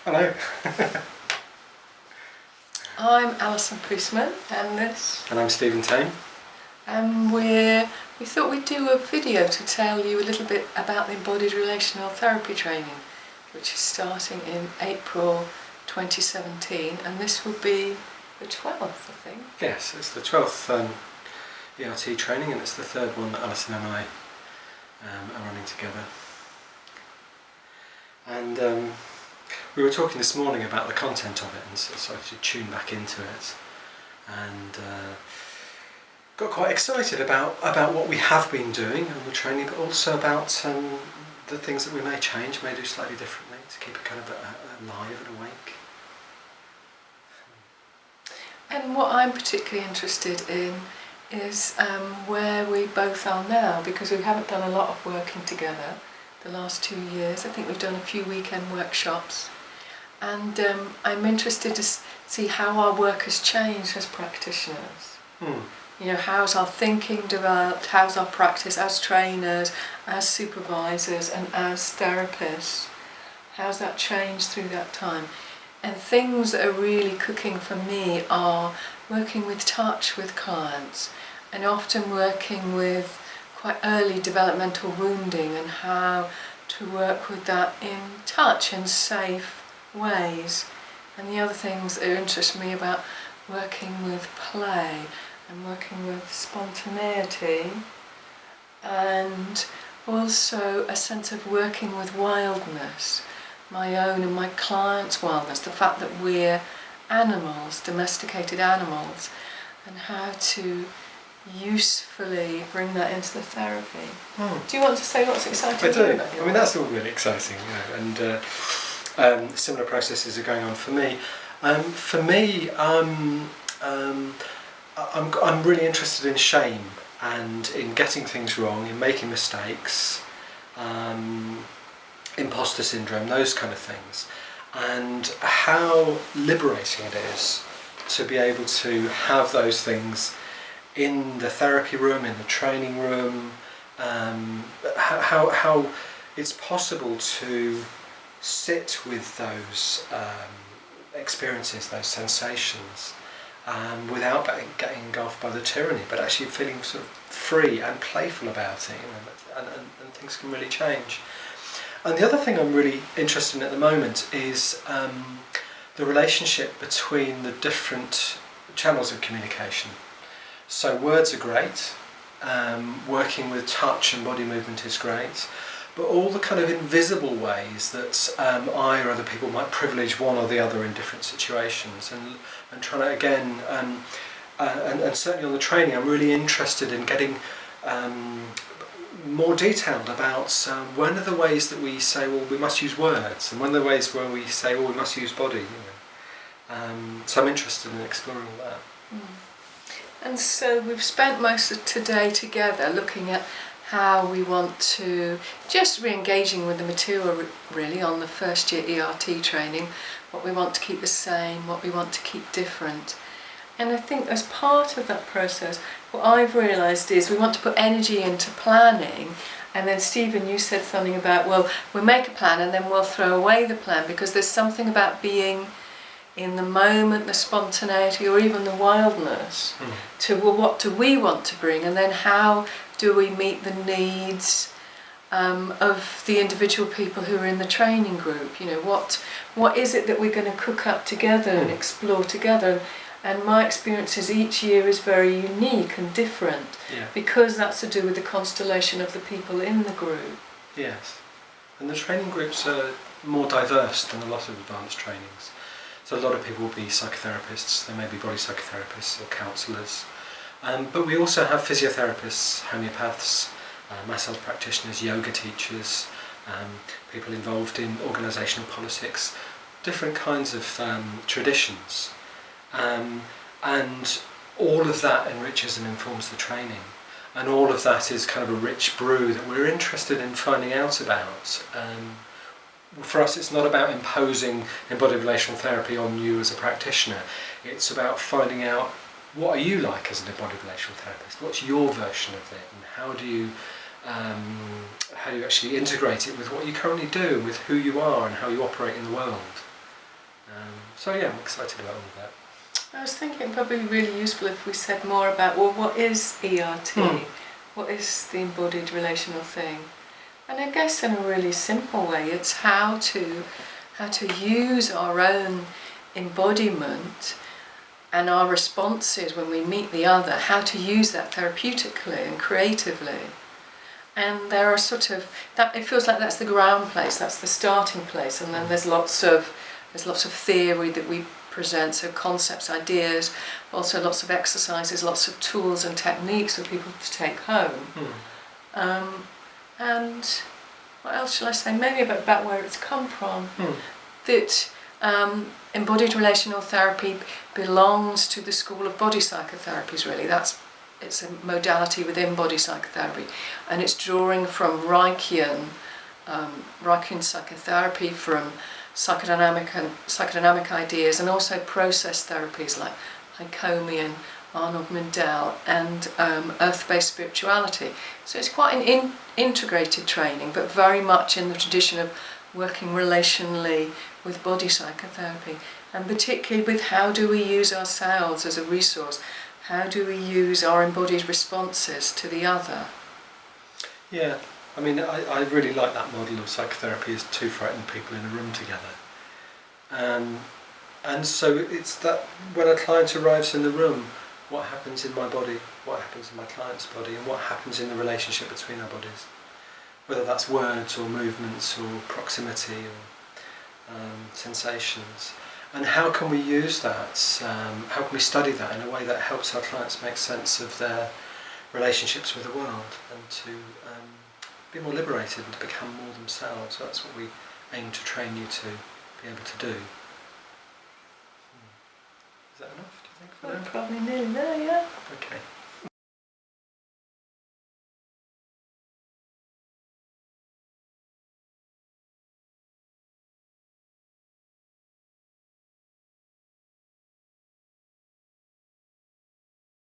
Hello. I'm Allison Priestman And I'm Tame. And we thought we'd do a video to tell you a little bit about the Embodied Relational Therapy training, which is starting in April 2017, and this will be the 12th, I think. Yes, it's the 12th ERT training, and it's the third one that Allison and I are running together. And we were talking this morning about the content of it, and so started to tune back into it, and got quite excited about what we have been doing on the training, but also about the things that we may change, may do slightly differently to keep it kind of alive and awake. And what I'm particularly interested in is where we both are now, because we haven't done a lot of working together the last 2 years. I think we've done a few weekend workshops, and I'm interested to see how our work has changed as practitioners. You know, how's our thinking developed, how's our practice as trainers, as supervisors and as therapists, how's that changed through that time? And things that are really cooking for me are working with touch with clients, and often working with quite early developmental wounding and how to work with that in touch and safe ways. And the other things that interest me about working with play and working with spontaneity, and also a sense of working with wildness, my own and my clients' wildness, the fact that we're animals, domesticated animals, and how to usefully bring that into the therapy. Do you want to say what's exciting? I do. About I mean, that's all really exciting, you know, and similar processes are going on for me. I'm really interested in shame and in getting things wrong, in making mistakes, imposter syndrome, those kind of things, and how liberating it is to be able to have those things in the therapy room, in the training room, how it's possible to sit with those experiences, those sensations, without getting engulfed by the tyranny, but actually feeling sort of free and playful about it, you know, and things can really change. And the other thing I'm really interested in at the moment is the relationship between the different channels of communication. So words are great, working with touch and body movement is great, but all the kind of invisible ways that I or other people might privilege one or the other in different situations, and trying to again, and certainly on the training, I'm really interested in getting more detailed about when are the ways that we say, well, we must use words, and when are the ways where we say, well, we must use body. You know. So I'm interested in exploring all that. And so we've spent most of today together looking at how we want to just re-engaging with the material really on the first year ERT training, what we want to keep the same, what we want to keep different. And I think as part of that process, what I've realised is we want to put energy into planning, and then Stephen, you said something about, well, we'll make a plan and then we'll throw away the plan, because there's something about being in the moment, the spontaneity, or even the wildness, to, well, what do we want to bring, and then how do we meet the needs of the individual people who are in the training group. You know, what is it that we're going to cook up together and explore together. And my experiences each year is very unique and different, because that's to do with the constellation of the people in the group. Yes, and the training groups are more diverse than a lot of advanced trainings. So a lot of people will be psychotherapists, they may be body psychotherapists or counsellors, but we also have physiotherapists, homeopaths, massage practitioners, yoga teachers, people involved in organisational politics, different kinds of traditions. And all of that enriches and informs the training, and all of that is kind of a rich brew that we're interested in finding out about. For us, it's not about imposing embodied relational therapy on you as a practitioner. It's about finding out, what are you like as an embodied relational therapist? What's your version of it, and how do you actually integrate it with what you currently do, with who you are and how you operate in the world? So yeah, I'm excited about all of that. I was thinking probably really useful if we said more about, well, what is ERT? What is the embodied relational thing? And I guess in a really simple way, it's how to use our own embodiment and our responses when we meet the other, how to use that therapeutically and creatively. And there are sort of, that it feels like that's the ground place, that's the starting place, and then there's lots of theory that we present, so concepts, ideas, also lots of exercises, lots of tools and techniques for people to take home. And what else shall I say? Maybe about where it's come from. That embodied relational therapy belongs to the school of body psychotherapies, really. It's a modality within body psychotherapy, and it's drawing from Reichian psychotherapy, from psychodynamic ideas, and also process therapies like Hakomi, Arnold Mindell, and earth-based spirituality. So it's quite an integrated training, but very much in the tradition of working relationally with body psychotherapy, and particularly with how do we use ourselves as a resource, how do we use our embodied responses to the other. Yeah, I mean, I really like that model of psychotherapy as two frightened people in a room together. And so it's that when a client arrives in the room, what happens in my body, what happens in my client's body, and what happens in the relationship between our bodies. Whether that's words or movements or proximity or sensations. And how can we use that, how can we study that in a way that helps our clients make sense of their relationships with the world, and to be more liberated and to become more themselves. So that's what we aim to train you to be able to do. Is that enough, do you think? Well, probably nearly there, yeah. Okay.